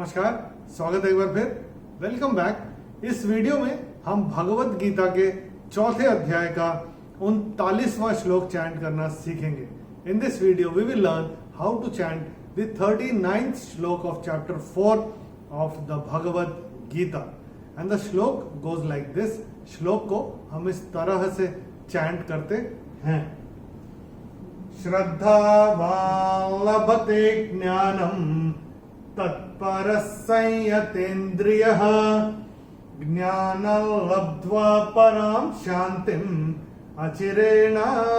नमस्कार, स्वागत है एक बार फिर। Welcome back. इस वीडियो में हम भगवत गीता के चौथे अध्याय का 39वां श्लोक चैंट करना सीखेंगे। In this video we will learn how to chant the 39th shloka of chapter 4 of the Bhagavad Gita and the shloka goes like this. श्लोक को हम इस तरह से चैंट करते हैं। श्रद्धावान् लभते ज्ञानम् तत्परः संयतेन्द्रियः ज्ञानं लब्ध्वा परां शान्तिम् अचिरेणाधिगच्छति।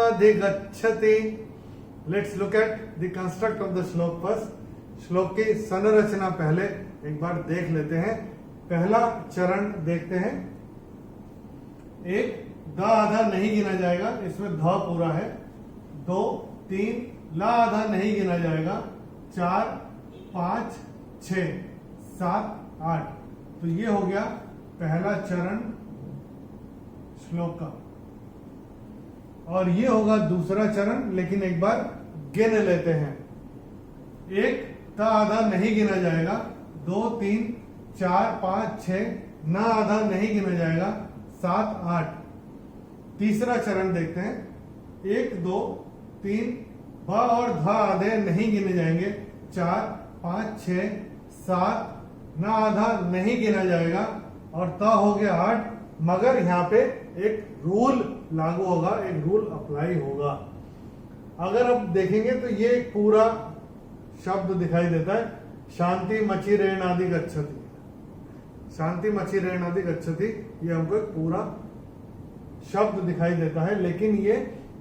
Let's look at the construct of the shloka first. श्लोक की संरचना पहले एक बार देख लेते हैं। पहला चरण देखते हैं। एक द आधा नहीं गिना जाएगा, इसमें ध पूरा है। 2, 3 ला आधा नहीं गिना जाएगा। 4, 5, 6, 7, 8। तो ये हो गया पहला चरण श्लोक का। और ये होगा दूसरा चरण, लेकिन एक बार गिन लेते हैं। एक ता आधा नहीं गिना जाएगा। 2, 3, 4, 5, 6 ना आधा नहीं गिना जाएगा। 7, 8। तीसरा चरण देखते हैं। 1, 2, 3 भ और ध आधे नहीं गिने जाएंगे। 4, 5, 6, 7 ना आधा नहीं गिना जाएगा और त हो गया 8। मगर यहाँ पे एक रूल लागू होगा, एक रूल अप्लाई होगा। अगर अब देखेंगे तो ये एक पूरा शब्द दिखाई देता है, शांति मची रेणादि गच्छति। शांति मची रेणादि गच्छति, ये हमको एक पूरा शब्द दिखाई देता है। लेकिन ये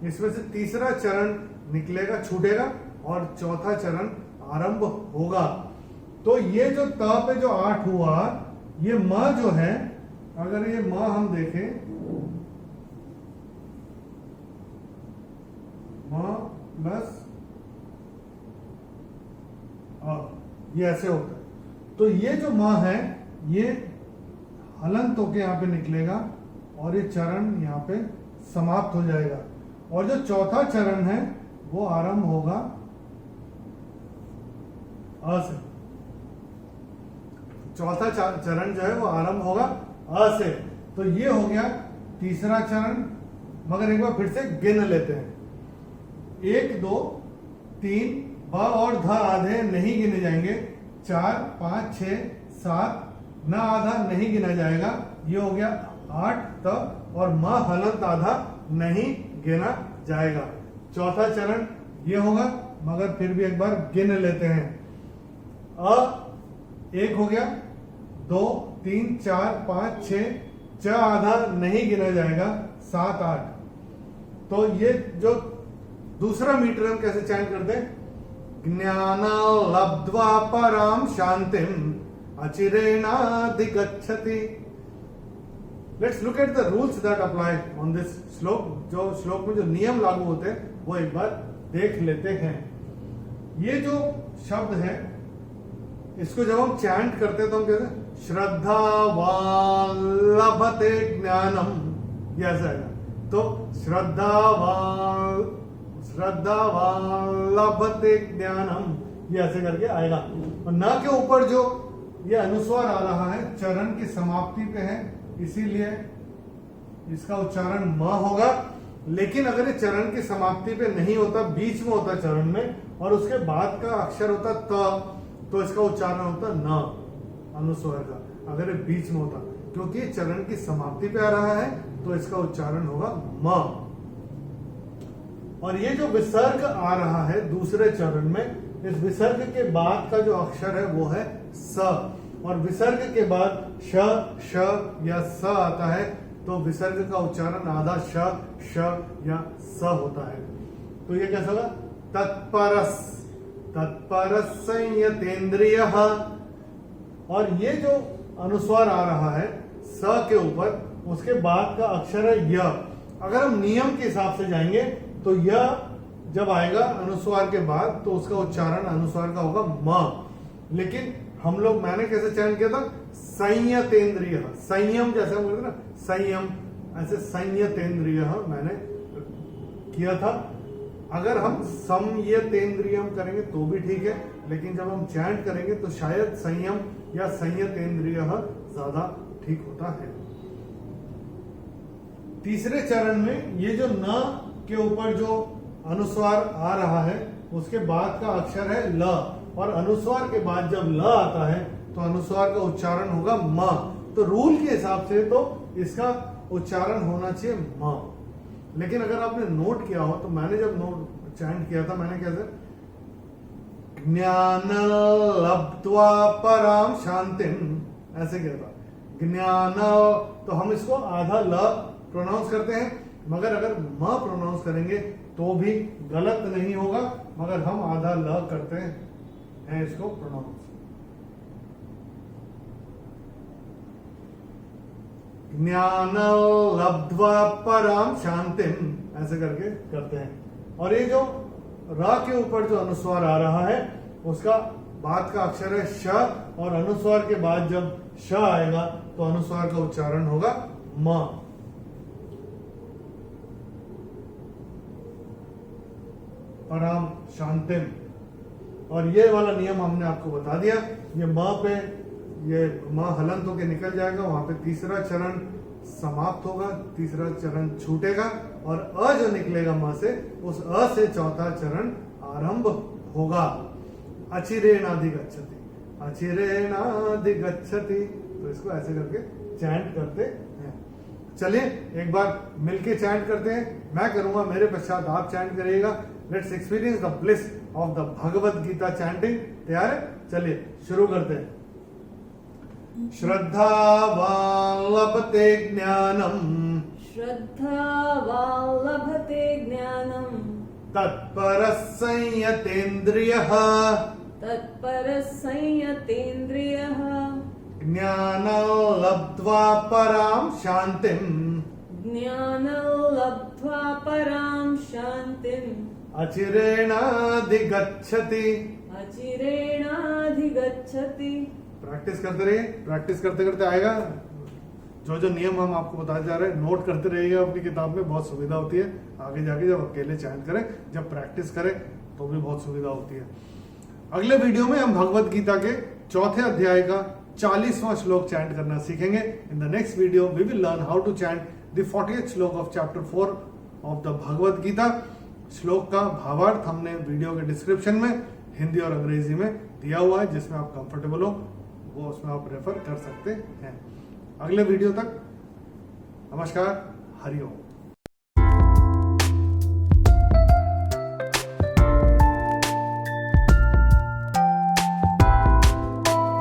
इसमें से तीसरा चरण निकलेगा, छूटेगा और चौथा चरण आरंभ होगा। तो ये जो त पे जो 8 हुआ, ये म जो है, अगर ये म हम देखें, म प्लस अ, ये ऐसे होता है। तो ये जो म है, ये हलंत होके यहाँ पे निकलेगा और ये चरण यहाँ पे समाप्त हो जाएगा। और जो चौथा चरण है वो आरंभ होगा अ से। चौथा चरण जो है वो आरंभ होगा अ से। तो ये हो गया तीसरा चरण। मगर एक बार फिर से गिन लेते हैं। 1, 2, 3 ब और ध आधे नहीं गिने जाएंगे। 4, 5, 6, 7 ना आधा नहीं गिना जाएगा। ये हो गया 8 त और म हलंत आधा नहीं गिना जाएगा। चौथा चरण ये होगा, मगर फिर भी एक बार गिन लेते हैं। अ 1 हो गया। 2, 3, 4, 5, 6 च आधा नहीं गिना जाएगा। 7, 8। तो ये जो दूसरा मीटर हम कैसे चैंट करते हैं? ज्ञानं लब्ध्वा परां शांतिम् अचिरेणाधिगच्छति। Let's look at the rules that apply on this shloka. जो श्लोक में जो नियम लागू होते हैं वो एक बार देख लेते हैं। ये जो शब्द है, इसको जब हम चैंट करते हैं तो हम कहते हैं श्रद्धावान् लभते ज्ञानम्, ये ऐसा आएगा। तो श्रद्धावान् लभते ज्ञानम्, ये ऐसे करके आएगा। और न के ऊपर जो ये अनुस्वार आ रहा है चरण की समाप्ति पे है, इसीलिए इसका उच्चारण म होगा। लेकिन अगर ये चरण की समाप्ति पे नहीं होता, बीच में होता चरण में, और उसके बाद का अक्षर होता त, तो इसका उच्चारण होता न, अनुस्वार का। अगर ये बीच में होता, क्योंकि ये चरण की समाप्ति पे आ रहा है, तो इसका उच्चारण होगा म। और ये जो विसर्ग आ रहा है दूसरे चरण में, इस विसर्ग के बाद का जो अक्षर है वो है स। और विसर्ग के बाद श, श या स आता है, तो विसर्ग का उच्चारण आधा श, श या स होता है। तो ये कैसा होगा? तत्परस, तत्परस संयतेन्द्रियः। और ये जो अनुस्वार आ रहा है स के ऊपर, उसके बाद का अक्षर है य। अगर हम नियम के हिसाब से जाएंगे तो य जब आएगा अनुस्वार के बाद, तो उसका उच्चारण अनुस्वार का होगा म। लेकिन हम लोग, मैंने कैसे चयन किया था? संयतेन्द्रिय, संयम जैसे हम बोलते ना, संयम, ऐसे संयतेन्द्रिय मैंने किया था। अगर हम संयतेन्द्रियम करेंगे तो भी ठीक है, लेकिन जब हम चैंट करेंगे तो शायद संयम या संयतेंद्रिय ज्यादा ठीक होता है। तीसरे चरण में ये जो न के ऊपर जो अनुस्वार आ रहा है उसके बाद का अक्षर है ल, और अनुस्वार के बाद जब ल आता है तो अनुस्वार का उच्चारण होगा म। तो रूल के हिसाब से तो इसका उच्चारण होना चाहिए म। लेकिन अगर आपने नोट किया हो तो मैंने जब नोट चैंट किया था मैंने कैसे ज्ञान लब्ध्वा पराम शांतिम ऐसे किया था। ज्ञान, तो हम इसको आधा ल प्रोनाउंस करते हैं, मगर अगर म प्रोनाउंस करेंगे तो भी गलत नहीं होगा, मगर हम आधा ल करते हैं इसको प्रोनाउंस। ज्ञान लब्ध्वा पराम शांतिम ऐसे करके करते हैं। और ये जो रा के ऊपर जो अनुस्वार आ रहा है उसका बाद का अक्षर है श, और अनुस्वार के बाद जब श आएगा तो अनुस्वार का उच्चारण होगा म। पराम शांतिम। और ये वाला नियम हमने आपको बता दिया। ये म पे ये म हलंत होके निकल जाएगा, वहां पे तीसरा चरण समाप्त होगा, तीसरा चरण छूटेगा, और अ जो निकलेगा म से उस अ से चौथा चरण आरंभ होगा। अचिरेणाधिगच्छति, अचिरेणाधिगच्छति। तो इसको ऐसे करके चैंट करते हैं। चलिए एक बार मिलके चैंट करते हैं। मैं करूंगा, मेरे पश्चात आप चैंट करिएगा। Let's experience the bliss of the Bhagavad Gita chanting. तैयार है? चलिए शुरू करते हैं। श्रद्धावान् लभते ज्ञानम्, श्रद्धावान् लभते ज्ञानम्, तत्परः संयतेन्द्रियः, तत्परः संयतेन्द्रियः, ज्ञानं लब्ध्वा परां शान्तिम्, ज्ञानं लब्ध्वा परां शान्तिम्, अचिरेणाधिगच्छति। अचिरेणाधिगच्छति। प्रैक्टिस करते रहिए, प्रैक्टिस करते करते आएगा। जो जो नियम हम आपको बताते जा रहे हैं नोट करते रहिएगा अपनी किताब में, बहुत सुविधा होती है आगे जाके जब अकेले चैंट करें, जब प्रैक्टिस करें तो भी बहुत सुविधा होती है। अगले वीडियो में हम भगवद गीता के चौथे अध्याय का 40वां श्लोक चैंट करना सीखेंगे। In the next video we will learn how to chant the 40th shloka of chapter 4 of the Bhagavad Gita. श्लोक का भावार्थ हमने वीडियो के डिस्क्रिप्शन में हिंदी और अंग्रेजी में दिया हुआ है, जिसमें आप कंफर्टेबल हो वो उसमें आप रेफर कर सकते हैं। अगले वीडियो तक नमस्कार, हरि ओम।